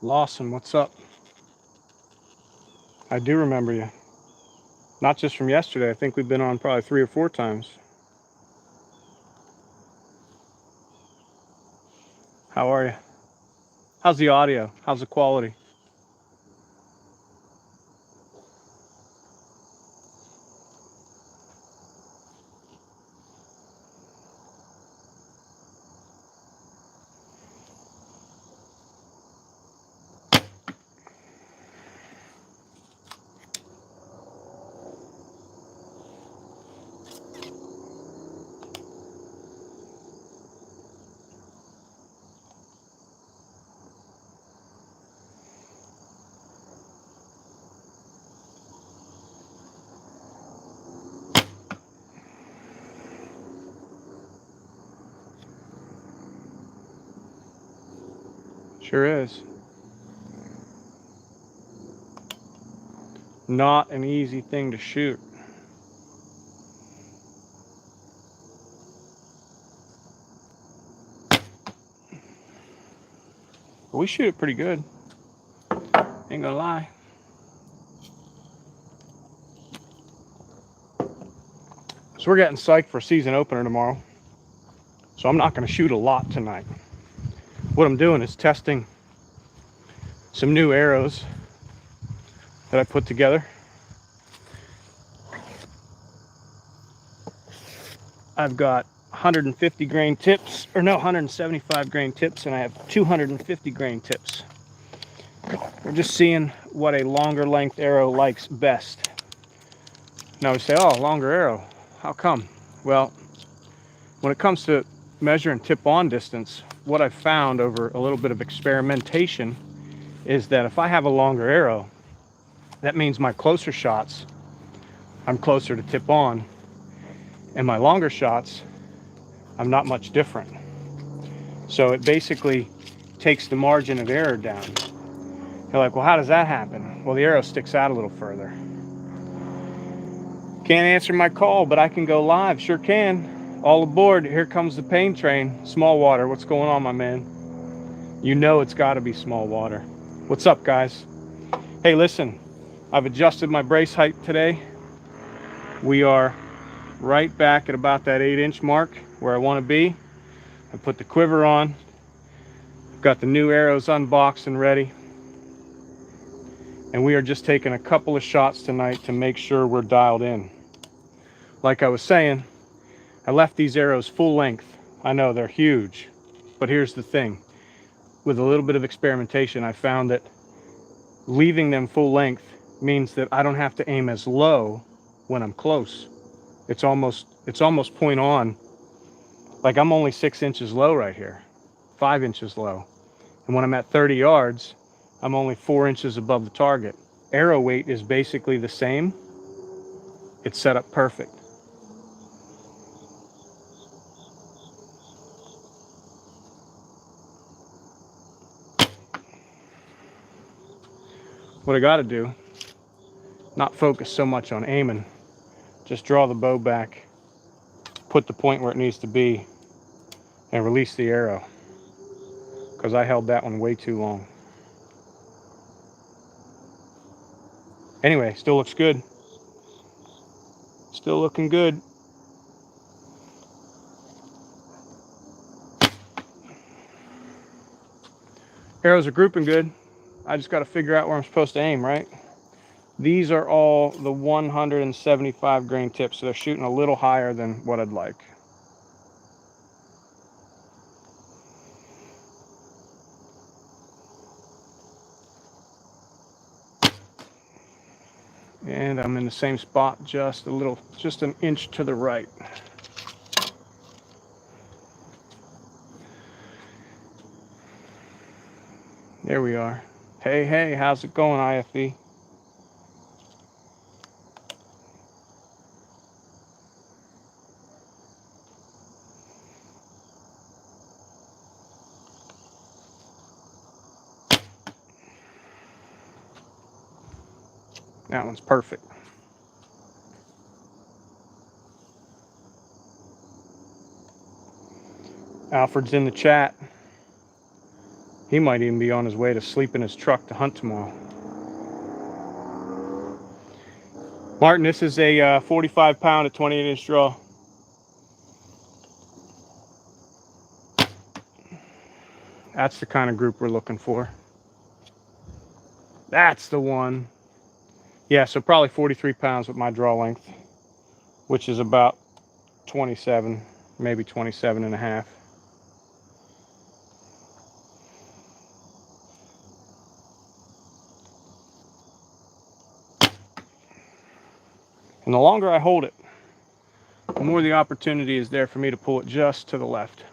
Lawson, what's up? I do remember you. Not just from yesterday. I think we've been on probably 3 or 4 times. How are you? How's the audio? How's the quality? Sure is. Not an easy thing to shoot. But we shoot it pretty good. Ain't gonna lie. So we're getting psyched for season opener tomorrow. So I'm not gonna shoot a lot tonight. What I'm doing is testing some new arrows that I put together. I've got 150 grain tips, or no, 175 grain tips, and I have 250 grain tips. We're just seeing what a longer length arrow likes best. Now we say, oh, longer arrow, how come? Well, when it comes to measuring tip-on distance, what I've found over a little bit of experimentation is that if I have a longer arrow, that means my closer shots, I'm closer to tip-on, and my longer shots, I'm not much different. So it basically takes the margin of error down. You're like, well, how does that happen? Well, the arrow sticks out a little further. Can't answer my call, but I can go live. Sure can. All aboard. Here comes the pain train. Small water. What's going on, my man? You know it's got to be small water. What's up, guys? Hey, listen. I've adjusted my brace height today. We are right back at about that 8-inch mark where I want to be. I put the quiver on. Got the new arrows unboxed and ready. And we are just taking a couple of shots tonight to make sure we're dialed in. Like I was saying, I left these arrows full length. I know they're huge, but here's the thing. With a little bit of experimentation, I found that leaving them full length means that I don't have to aim as low when I'm close. It's almost point on. Like I'm only 6 inches low right here, 5 inches low. And when I'm at 30 yards, I'm only 4 inches above the target. Arrow weight is basically the same. It's set up perfect. What I got to do, not focus so much on aiming, just draw the bow back, put the point where it needs to be, and release the arrow, because I held that one way too long. Anyway, still looks good. Still looking good. Arrows are grouping good. I just got to figure out where I'm supposed to aim, right? These are all the 175 grain tips, so they're shooting a little higher than what I'd like. And I'm in the same spot, just an inch to the right. There we are. Hey, how's it going, IFE? That one's perfect. Alfred's in the chat. He might even be on his way to sleep in his truck to hunt tomorrow. Martin, this is a 45 pound at 28-inch draw. That's the kind of group we're looking for. That's the one. Yeah, so probably 43 pounds with my draw length, which is about 27, maybe 27 and a half. And the longer I hold it, the more the opportunity is there for me to pull it just to the left.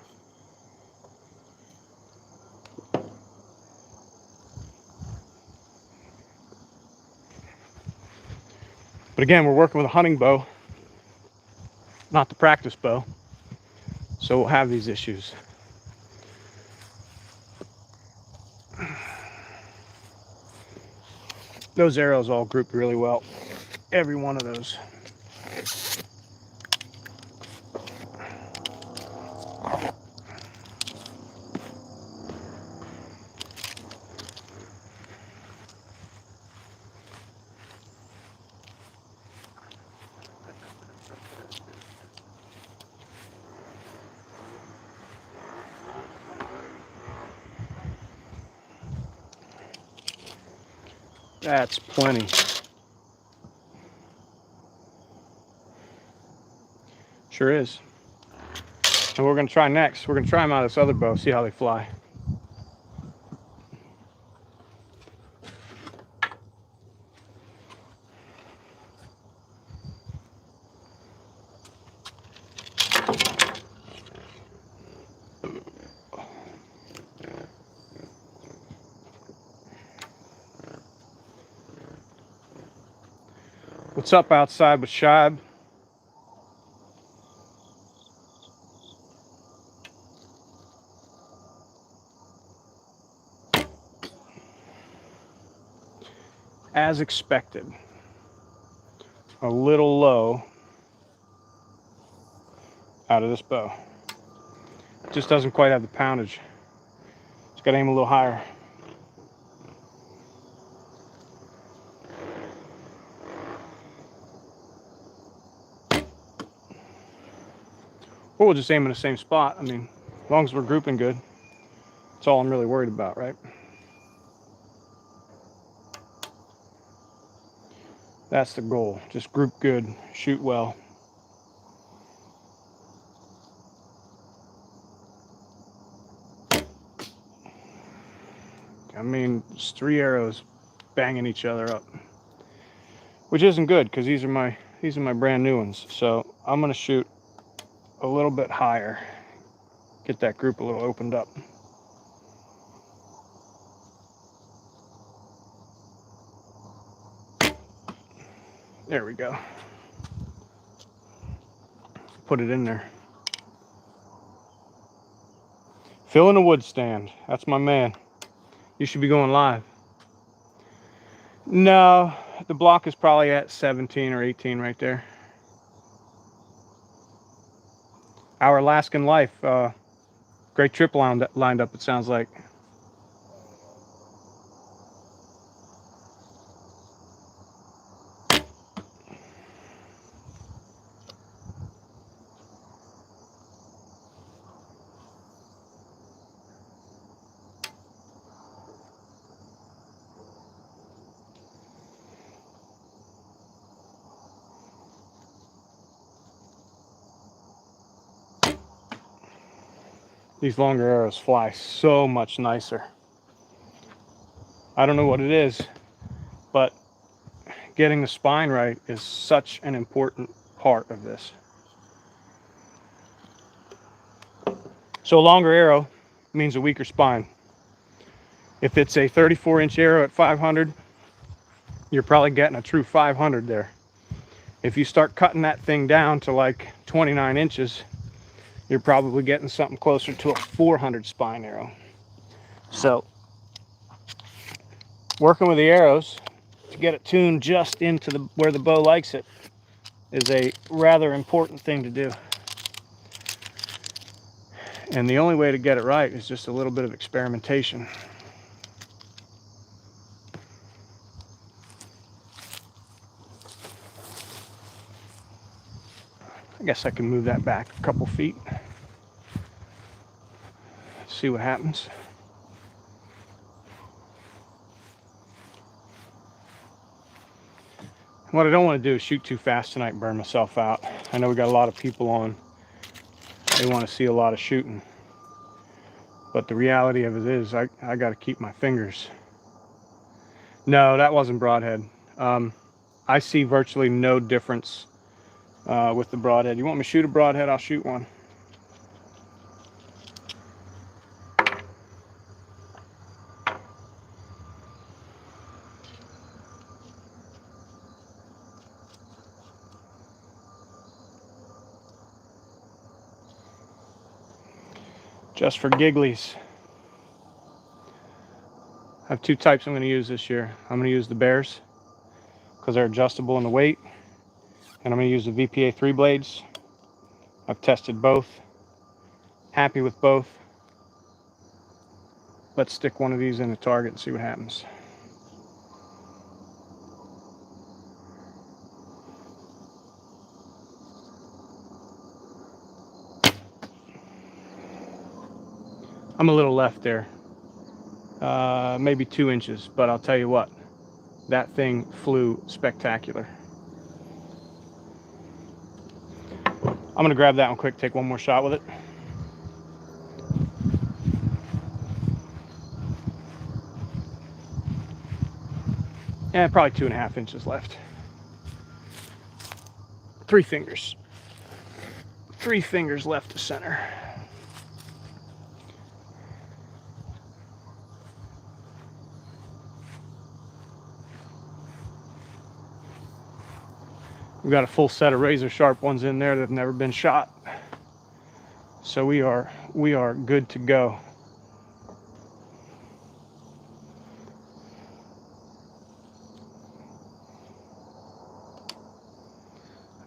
But again, we're working with a hunting bow, not the practice bow, so we'll have these issues. Those arrows all grouped really well, every one of those. That's plenty. Sure is. And we're going to try next. We're going to try them out of this other bow, see how they fly. What's up outside with Shibe? As expected, a little low out of this bow. It just doesn't quite have the poundage. Just got to aim a little higher. Or we'll just aim in the same spot. I mean, as long as we're grouping good, that's all I'm really worried about, right? That's the goal. Just group good, shoot well. I mean, it's 3 arrows banging each other up, which isn't good because these are my brand new ones. So I'm gonna shoot a little bit higher, get that group a little opened up. There we go. Put it in there. Phil in the wood stand. That's my man. You should be going live. No, the block is probably at 17 or 18 right there. Our Alaskan life. Great trip lined up, it sounds like. These longer arrows fly so much nicer. I don't know what it is, but getting the spine right is such an important part of this. So a longer arrow means a weaker spine. If it's a 34-inch arrow at 500, you're probably getting a true 500 there. If you start cutting that thing down to like 29 inches, you're probably getting something closer to a 400 spine arrow. So working with the arrows to get it tuned just into where the bow likes it is a rather important thing to do. And the only way to get it right is just a little bit of experimentation. I guess I can move that back a couple feet. See what happens. What I don't want to do is shoot too fast tonight and burn myself out. I know we got a lot of people on. They want to see a lot of shooting. But the reality of it is I got to keep my fingers. No, that wasn't broadhead. I see virtually no difference with the broadhead. You want me to shoot a broadhead? I'll shoot one. Just for gigglies. I have two types I'm going to use this year. I'm going to use the bears because they're adjustable in the weight, and I'm going to use the VPA 3 blades. I've tested both. Happy with both. Let's stick one of these in the target and see what happens. I'm a little left there, maybe 2 inches, but I'll tell you what, that thing flew spectacular. I'm gonna grab that one quick, take one more shot with it. Yeah, probably 2.5 inches left. 3 fingers. 3 fingers left to center. We've got a full set of razor sharp ones in there that have never been shot. So we are good to go.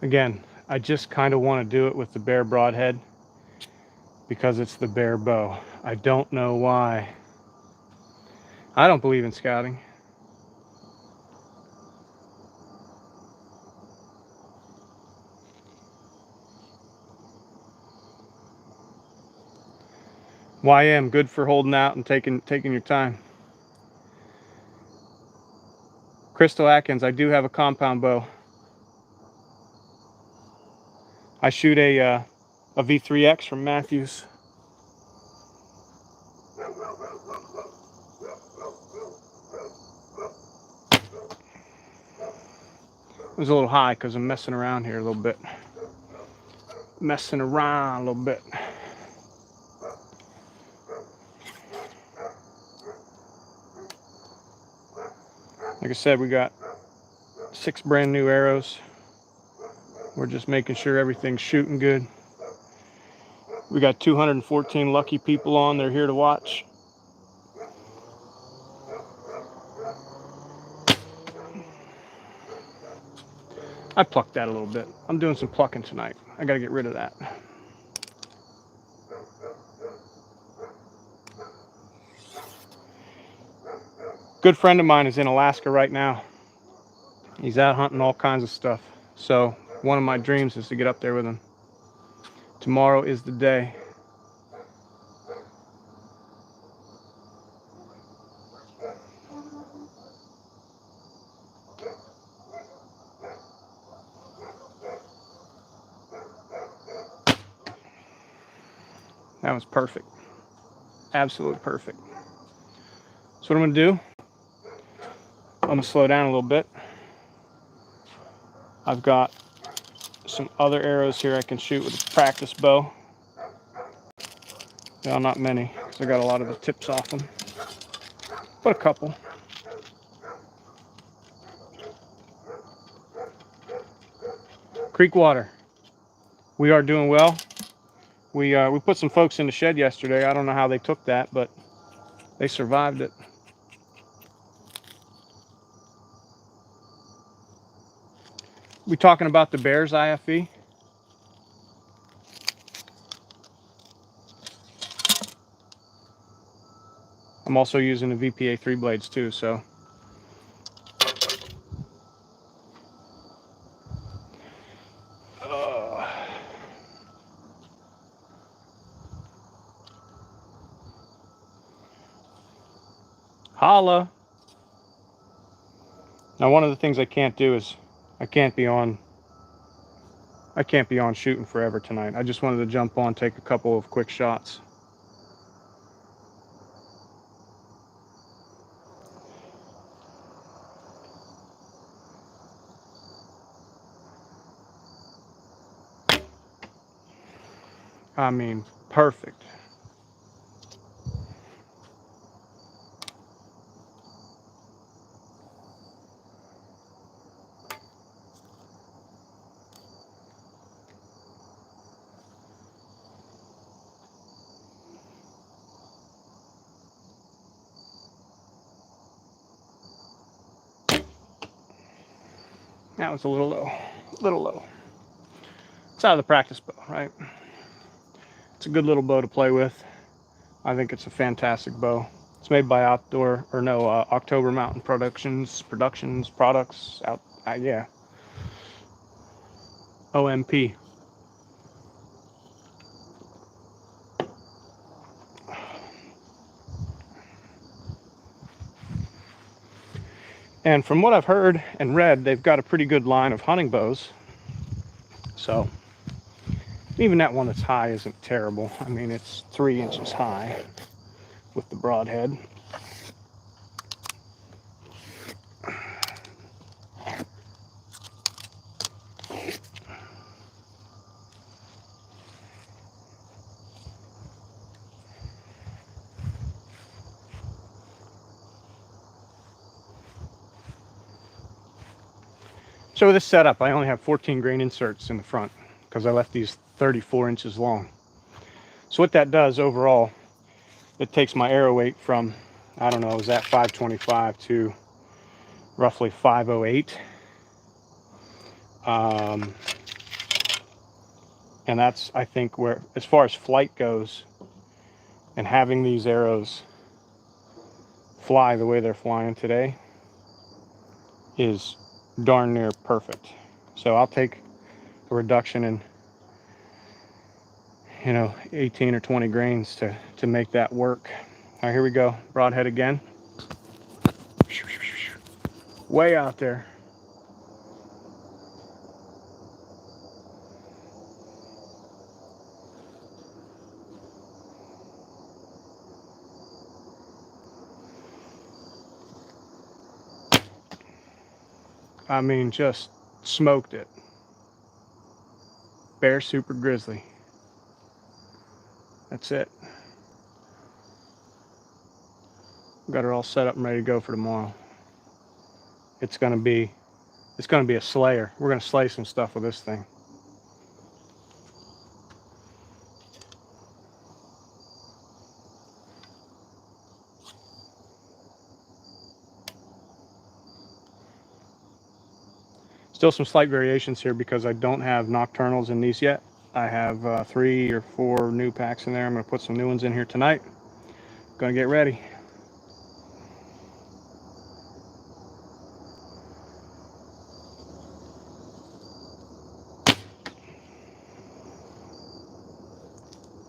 Again, I just kind of want to do it with the bear broadhead because it's the bear bow. I don't know why. I don't believe in scouting. YM, good for holding out and taking your time. Crystal Atkins, I do have a compound bow. I shoot a V3X from Matthews. It was a little high because I'm messing around here a little bit. Messing around a little bit. Like I said, we got 6 brand new arrows. We're just making sure everything's shooting good. We got 214 lucky people on. They're here to watch. I plucked that a little bit. I'm doing some plucking tonight. I got to get rid of that. Good friend of mine is in Alaska right now. He's out hunting all kinds of stuff. So one of my dreams is to get up there with him. Tomorrow is the day. That was perfect. Absolutely perfect. So what I'm going to do, I'm going to slow down a little bit. I've got some other arrows here I can shoot with a practice bow. Well, not many, because I got a lot of the tips off them, but a couple. Creek water. We are doing well. We put some folks in the shed yesterday. I don't know how they took that, but they survived it. We talking about the bears IFE? I'm also using the VPA 3 blades too, so. Holla. Now, one of the things I can't do is I can't be on shooting forever tonight. I just wanted to jump on, take a couple of quick shots. I mean, perfect. That was a little low, It's out of the practice bow, right? It's a good little bow to play with. I think it's a fantastic bow. It's made by October Mountain Products, yeah. OMP. And from what I've heard and read, they've got a pretty good line of hunting bows. So even that one that's high isn't terrible. I mean, it's 3 inches high with the broadhead. So with this setup, I only have 14 grain inserts in the front because I left these 34 inches long. So what that does overall, it takes my arrow weight from, I don't know, is that 525 to roughly 508. And that's, I think, where, as far as flight goes, and having these arrows fly the way they're flying today is darn near perfect. So I'll take a reduction in, 18 or 20 grains to make that work. All right, here we go. Broadhead again. Way out there. I mean, just smoked it. Bear Super Grizzly. That's it. Got her all set up and ready to go for tomorrow. It's gonna be a slayer. We're gonna slay some stuff with this thing. Still some slight variations here because I don't have nocturnals in these yet. I have 3 or 4 new packs in there. I'm going to put some new ones in here tonight. Gonna get ready.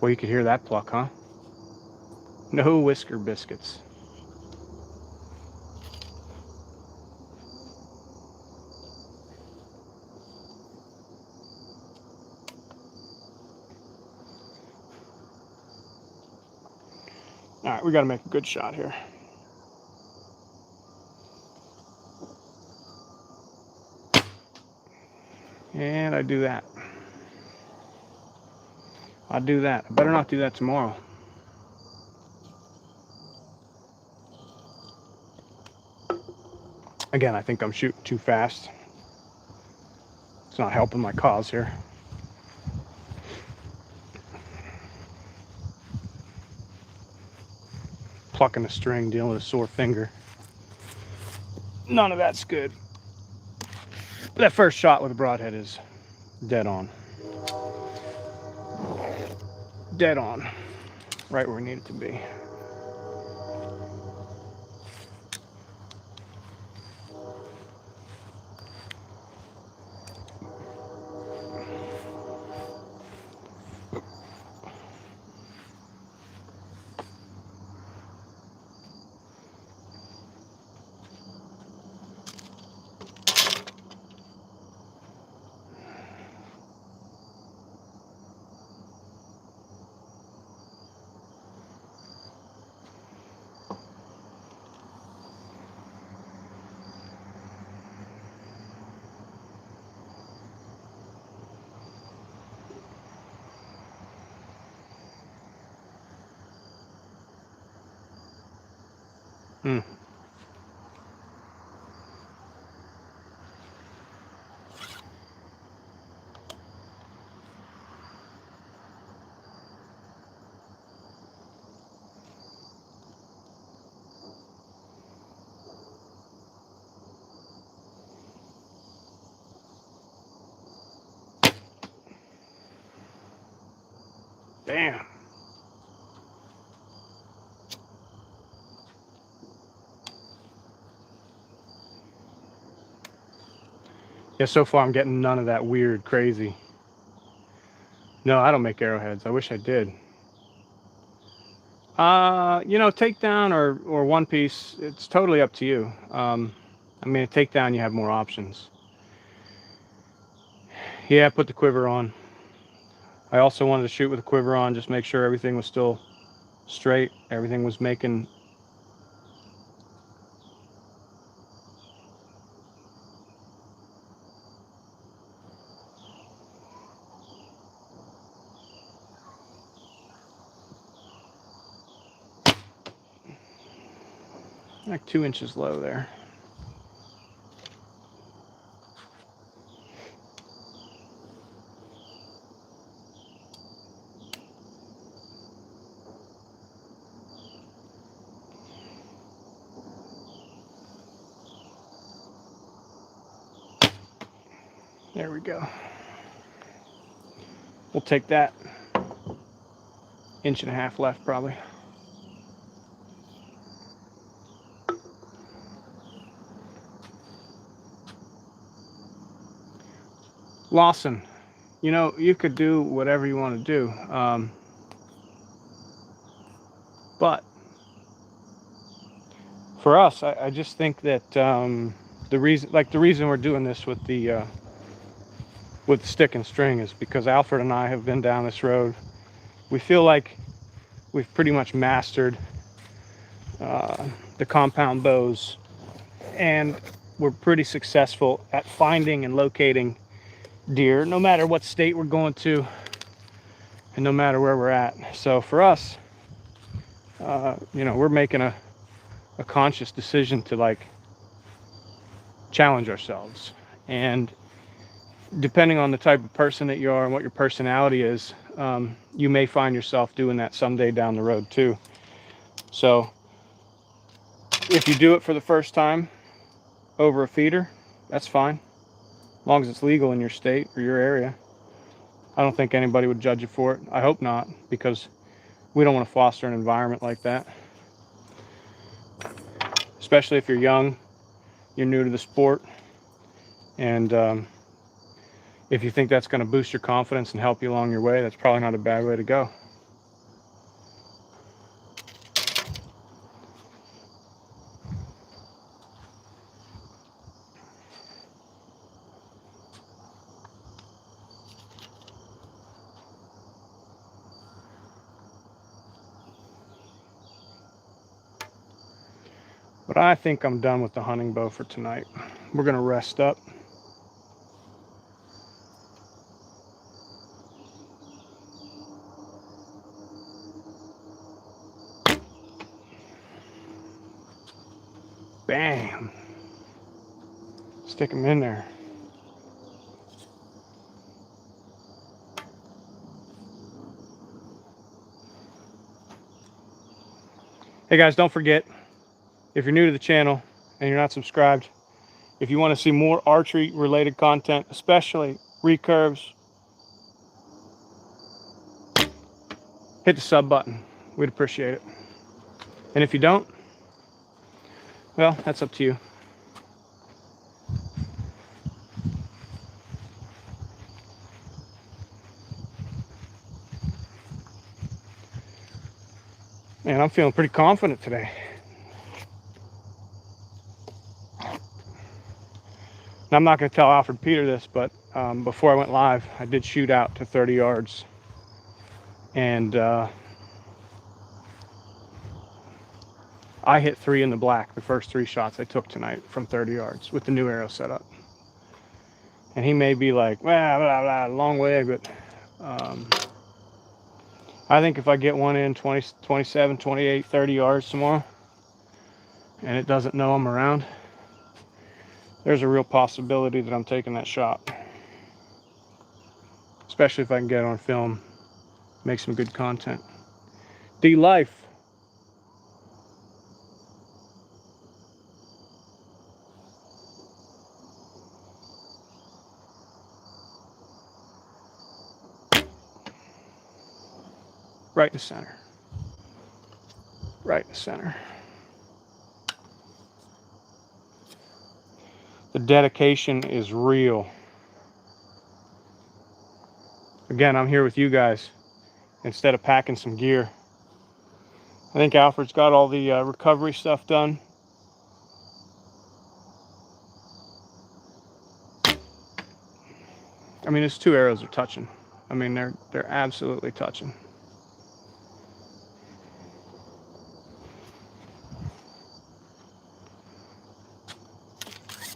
Boy, you could hear that pluck, huh? No whisker biscuits. All right, we got to make a good shot here. And I do that. I do that. I better not do that tomorrow. Again, I think I'm shooting too fast. It's not helping my cause here. Plucking the string, dealing with a sore finger. None of that's good. That first shot with a broadhead is dead on. Dead on. Right where we need it to be. Hmm. Damn. Yeah, so far I'm getting none of that weird, crazy. No, I don't make arrowheads. I wish I did. You know, takedown or one piece, it's totally up to you. I mean, a takedown, you have more options. Yeah, put the quiver on. I also wanted to shoot with the quiver on, just make sure everything was still straight. Everything was making. Like 2 inches low there. There we go. We'll take that. 1.5 inches left probably. Lawson, you know, you could do whatever you want to do. But for us, I just think that the reason we're doing this with the stick and string is because Alfred and I have been down this road. We feel like we've pretty much mastered the compound bows, and we're pretty successful at finding and locating deer, no matter what state we're going to, and no matter where we're at. So for us, you know, we're making a conscious decision to like challenge ourselves, and depending on the type of person that you are and what your personality is, you may find yourself doing that someday down the road too. So if you do it for the first time over a feeder, that's fine, as long as it's legal in your state or your area. I don't think anybody would judge you for it. I hope not, because we don't want to foster an environment like that. Especially if you're young, you're new to the sport, and if you think that's going to boost your confidence and help you along your way, that's probably not a bad way to go. But I think I'm done with the hunting bow for tonight. We're going to rest up. Bam. Stick them in there. Hey guys, don't forget, if you're new to the channel and you're not subscribed, if you want to see more archery related content, especially recurves, hit the sub button. We'd appreciate it. And if you don't, well, that's up to you. Man, I'm feeling pretty confident today. And I'm not going to tell Alfred Peter this, but before I went live, I did shoot out to 30 yards. And I hit 3 in the black, the first 3 shots I took tonight from 30 yards with the new arrow setup. And he may be like, blah, blah, blah, long way, but I think if I get one in 20, 27, 28, 30 yards tomorrow, and it doesn't know I'm around, there's a real possibility that I'm taking that shot. Especially if I can get it on film, make some good content. D Life. Right in the center. Right in the center. The dedication is real. Again, I'm here with you guys instead of packing some gear. I think Alfred's got all the recovery stuff done. I mean, his two arrows are touching. I mean, they're absolutely touching.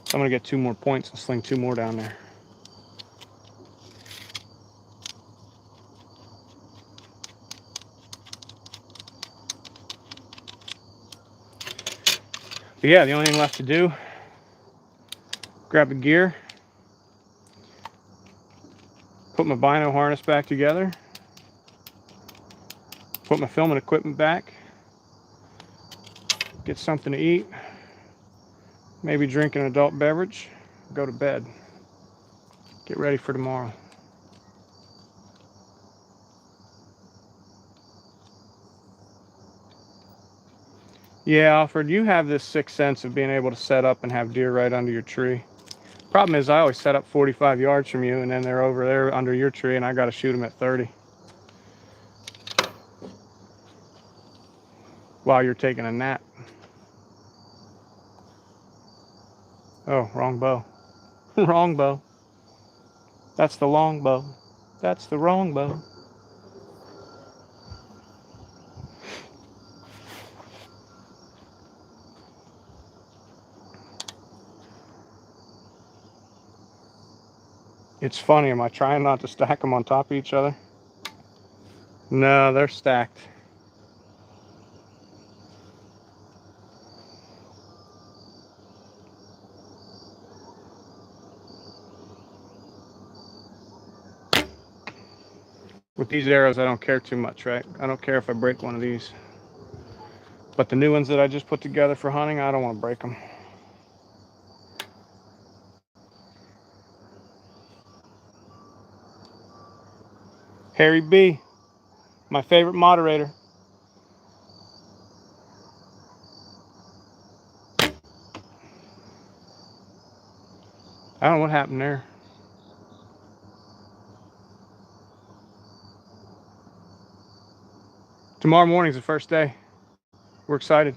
So I'm gonna get 2 more points and sling 2 more down there. But yeah, the only thing left to do, grab the gear, put my bino harness back together, put my filming equipment back, get something to eat, maybe drink an adult beverage, go to bed, get ready for tomorrow. Yeah, Alfred, you have this sixth sense of being able to set up and have deer right under your tree. Problem is, I always set up 45 yards from you, and then they're over there under your tree, and I got to shoot them at 30 while you're taking a nap. Oh, wrong bow. Wrong bow. That's the long bow. That's the wrong bow. It's funny, am I trying not to stack them on top of each other? No, they're stacked. With these arrows, I don't care too much, right? I don't care if I break one of these. But the new ones that I just put together for hunting, I don't want to break them. Harry B, my favorite moderator. I don't know what happened there. Tomorrow morning's the first day. We're excited.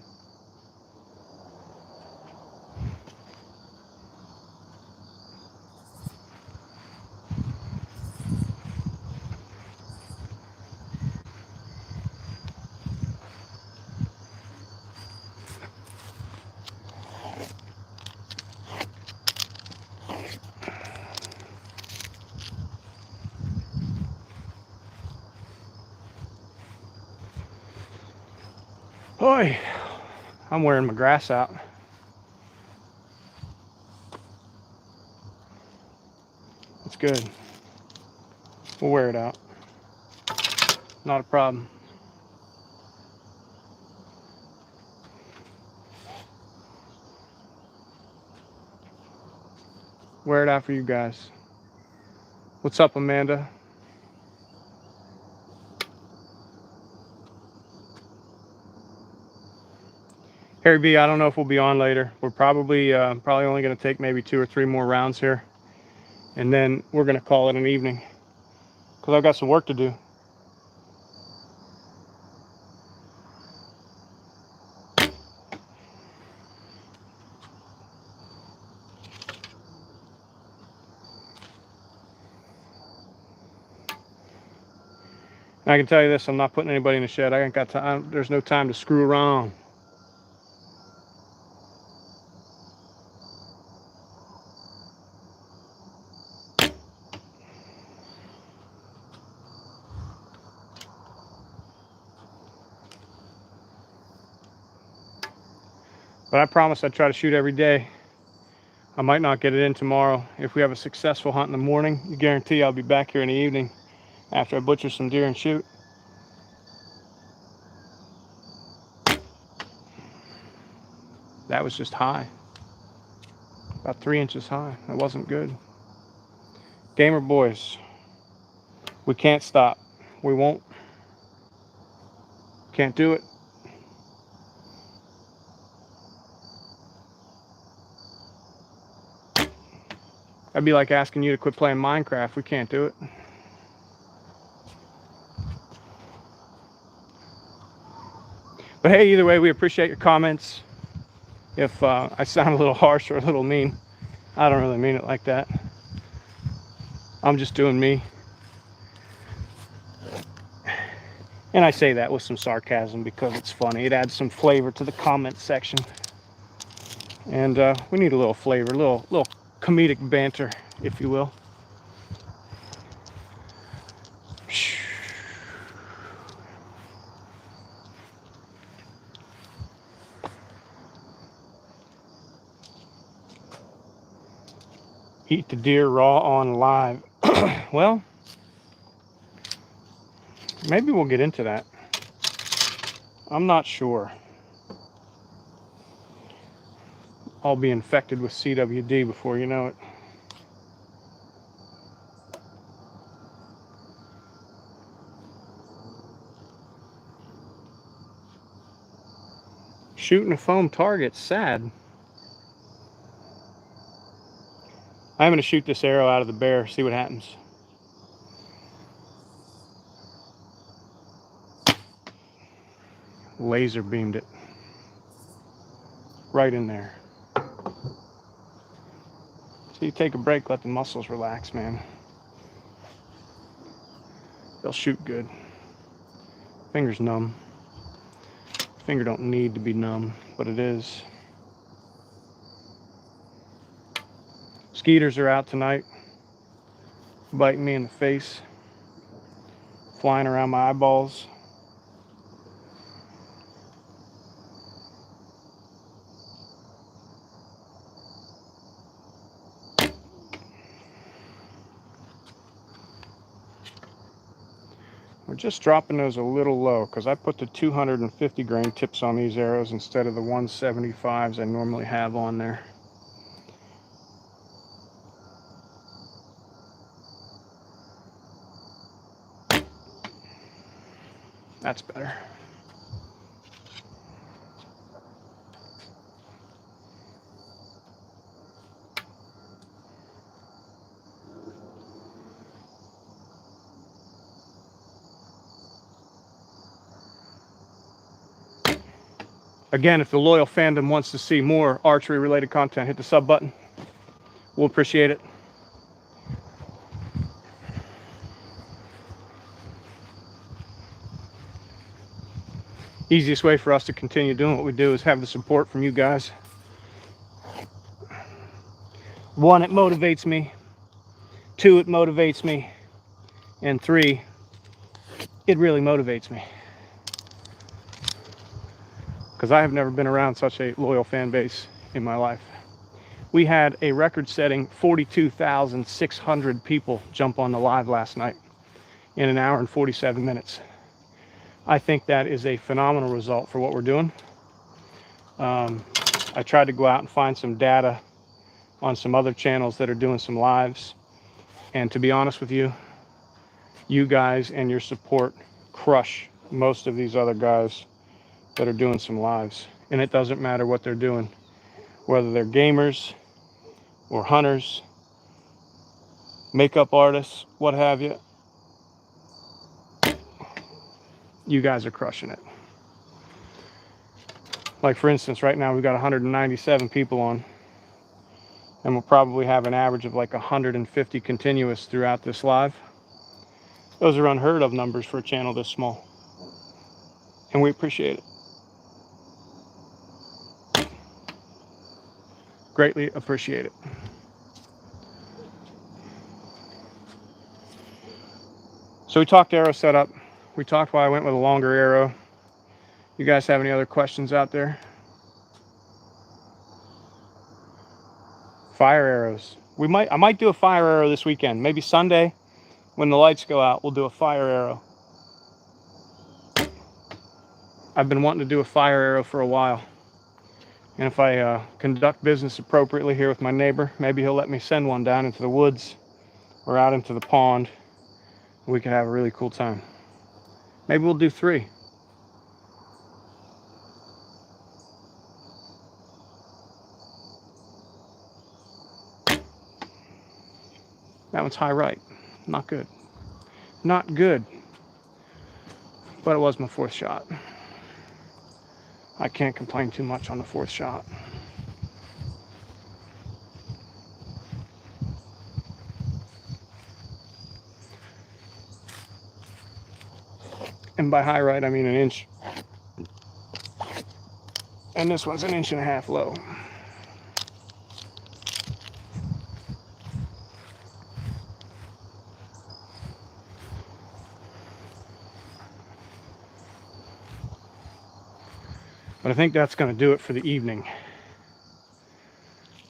Boy, I'm wearing my grass out. It's good. We'll wear it out. Not a problem. Wear it out for you guys. What's up, Amanda? Harry B, I don't know if we'll be on later. We're probably only going to take maybe 2 or 3 more rounds here, and then we're going to call it an evening because I've got some work to do. And I can tell you this: I'm not putting anybody in the shed. I ain't got time. There's no time to screw around. But I promise I'd try to shoot every day. I might not get it in tomorrow. If we have a successful hunt in the morning, you guarantee I'll be back here in the evening after I butcher some deer and shoot. That was just high. About 3 inches high. That wasn't good. Gamer boys, we can't stop. We won't. Can't do it. That'd be like asking you to quit playing Minecraft. We can't do it. But hey, either way, we appreciate your comments. If I sound a little harsh or a little mean, I don't really mean it like that. I'm just doing me. And I say that with some sarcasm because it's funny. It adds some flavor to the comment section. And we need a little flavor, a little comedic banter, if you will. Eat the deer raw on live. Well, maybe we'll get into that. I'm not sure. I'll be infected with CWD before you know it. Shooting a foam target's sad. I'm going to shoot this arrow out of the bear, see what happens. Laser beamed it. Right in there. So you take a break, let the muscles relax, man. They'll shoot good. Finger's numb. Finger don't need to be numb, but it is. Skeeters are out tonight, biting me in the face, flying around my eyeballs. We're just dropping those a little low because I put the 250 grain tips on these arrows instead of the 175s I normally have on there. That's better. Again, if the loyal fandom wants to see more archery related content, hit the sub button. We'll appreciate it. Easiest way for us to continue doing what we do is have the support from you guys. One, it motivates me. Two, it motivates me. And three, it really motivates me. Because I have never been around such a loyal fan base in my life. We had a record-setting 42,600 people jump on the live last night in 1 hour and 47 minutes. I think that is a phenomenal result for what we're doing. I tried to go out and find some data on some other channels that are doing some lives. And to be honest with you, you guys and your support crush most of these other guys that are doing some lives. And it doesn't matter what they're doing, whether they're gamers or hunters, makeup artists, what have you. You guys are crushing it. Like for instance, right now we've got 197 people on, and we'll probably have an average of like 150 continuous throughout this live. Those are unheard of numbers for a channel this small, and we appreciate it. Greatly appreciate it. So we talked arrow setup. We talked why I went with a longer arrow. You guys have any other questions out there? Fire arrows. I might do a fire arrow this weekend. Maybe Sunday when the lights go out, we'll do a fire arrow. I've been wanting to do a fire arrow for a while. And if I conduct business appropriately here with my neighbor, maybe he'll let me send one down into the woods or out into the pond. We could have a really cool time. Maybe we'll do 3. That one's high right. Not good. Not good. But it was my 4th shot. I can't complain too much on the 4th shot. And by high right, I mean 1 inch. And this one's 1.5 inches low. But I think that's going to do it for the evening.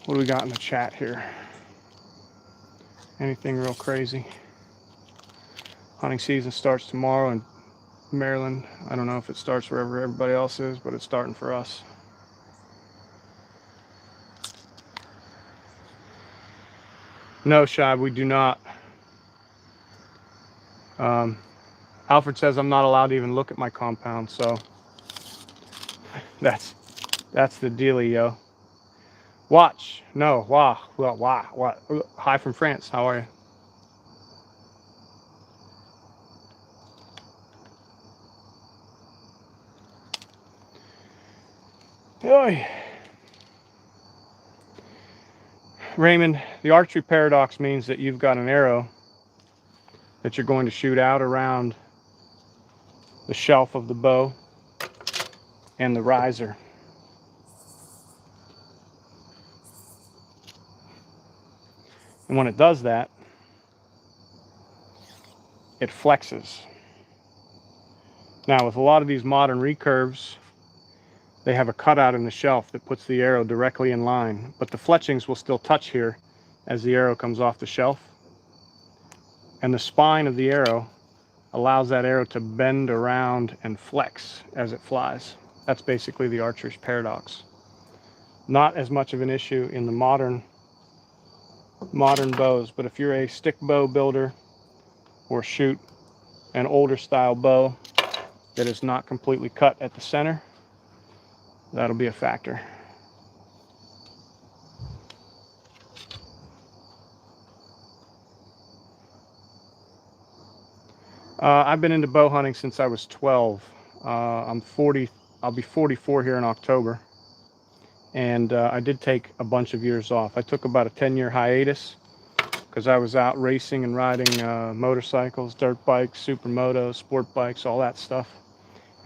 What do we got in the chat here? Anything real crazy? Hunting season starts tomorrow in Maryland. I don't know if it starts wherever everybody else is, but it's starting for us. No, Shab, we do not. Alfred says I'm not allowed to even look at my compound, so that's the dealio. Watch. No. Wah. Well, wah. What? Hi from France. How are you? Oy. Raymond, the archery paradox means that you've got an arrow that you're going to shoot out around the shelf of the bow and the riser. And when it does that, it flexes. Now, with a lot of these modern recurves, they have a cutout in the shelf that puts the arrow directly in line, but the fletchings will still touch here as the arrow comes off the shelf. And the spine of the arrow allows that arrow to bend around and flex as it flies. That's basically the archer's paradox. Not as much of an issue in the modern bows, but if you're a stick bow builder or shoot an older style bow that is not completely cut at the center, that'll be a factor. I've been into bow hunting since I was 12. I'm 40. I'll be 44 here in October. And I did take a bunch of years off. I took about a 10-year hiatus because I was out racing and riding motorcycles, dirt bikes, supermotos, sport bikes, all that stuff.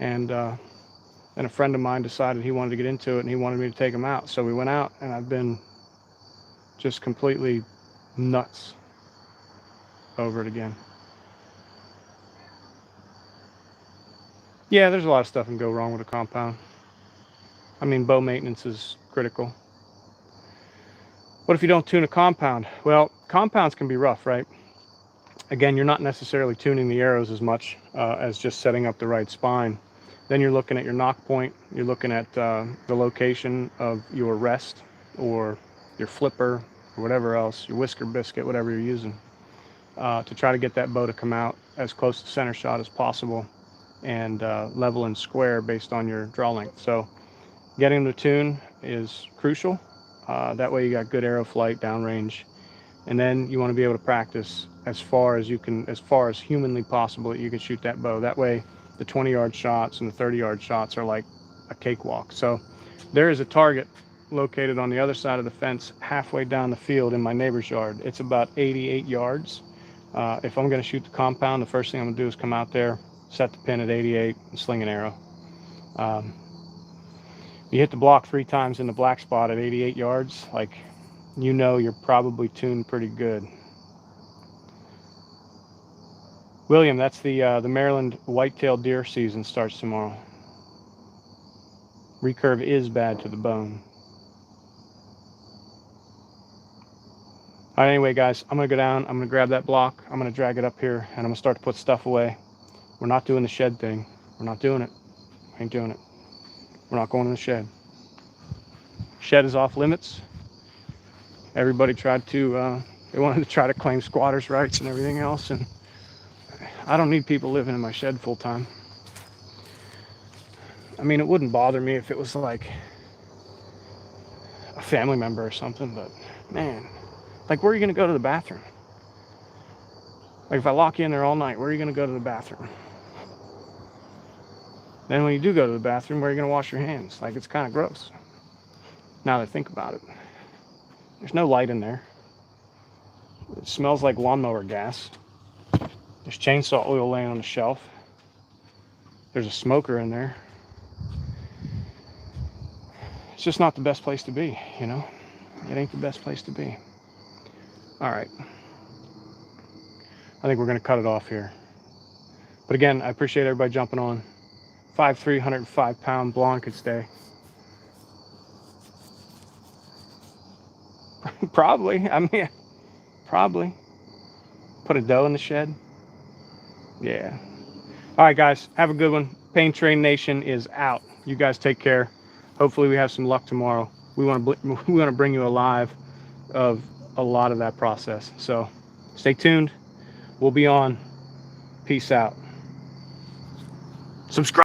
And then a friend of mine decided he wanted to get into it and he wanted me to take him out. So we went out, and I've been just completely nuts over it again. Yeah, there's a lot of stuff that can go wrong with a compound. I mean, bow maintenance is critical. What if you don't tune a compound? Well, compounds can be rough, right? Again, you're not necessarily tuning the arrows as much as just setting up the right spine. Then you're looking at your knock point. You're looking at the location of your rest or your flipper or whatever else, your whisker biscuit, whatever you're using, to try to get that bow to come out as close to center shot as possible and level and square based on your draw length. So getting the tune is crucial. That way you got good arrow flight downrange, and then you want to be able to practice as far as you can, as far as humanly possible that you can shoot that bow. That way the 20-yard shots and the 30-yard shots are like a cakewalk. So there is a target located on the other side of the fence halfway down the field in my neighbor's yard. It's about 88 yards. If I'm going to shoot the compound, the first thing I'm going to do is come out there, set the pin at 88 and sling an arrow. You hit the block 3 times in the black spot at 88 yards, like, you know you're probably tuned pretty good. William, that's the Maryland white-tailed deer season starts tomorrow. Recurve is bad to the bone. All right, anyway, guys, I'm gonna go down, I'm gonna grab that block, I'm gonna drag it up here, and I'm gonna start to put stuff away. We're not doing the shed thing. We're not doing it. Ain't doing it. We're not going in the shed. Shed is off limits. Everybody tried to, they wanted to try to claim squatters' rights and everything else, and I don't need people living in my shed full time. I mean, it wouldn't bother me if it was like a family member or something, but man, like, where are you gonna go to the bathroom? Like, if I lock you in there all night, where are you gonna go to the bathroom? Then when you do go to the bathroom, where are you gonna wash your hands? Like, it's kind of gross. Now that I think about it. There's no light in there. It smells like lawnmower gas. There's chainsaw oil laying on the shelf. There's a smoker in there. It's just not the best place to be, you know? It ain't the best place to be. All right. I think we're gonna cut it off here. But again, I appreciate everybody jumping on. 5'3", 105-pound blonde could stay. Probably. I mean, probably. Put a doe in the shed. Yeah. All right, guys. Have a good one. Pain Train Nation is out. You guys take care. Hopefully we have some luck tomorrow. We want to bring you alive of a lot of that process. So stay tuned. We'll be on. Peace out. Subscribe.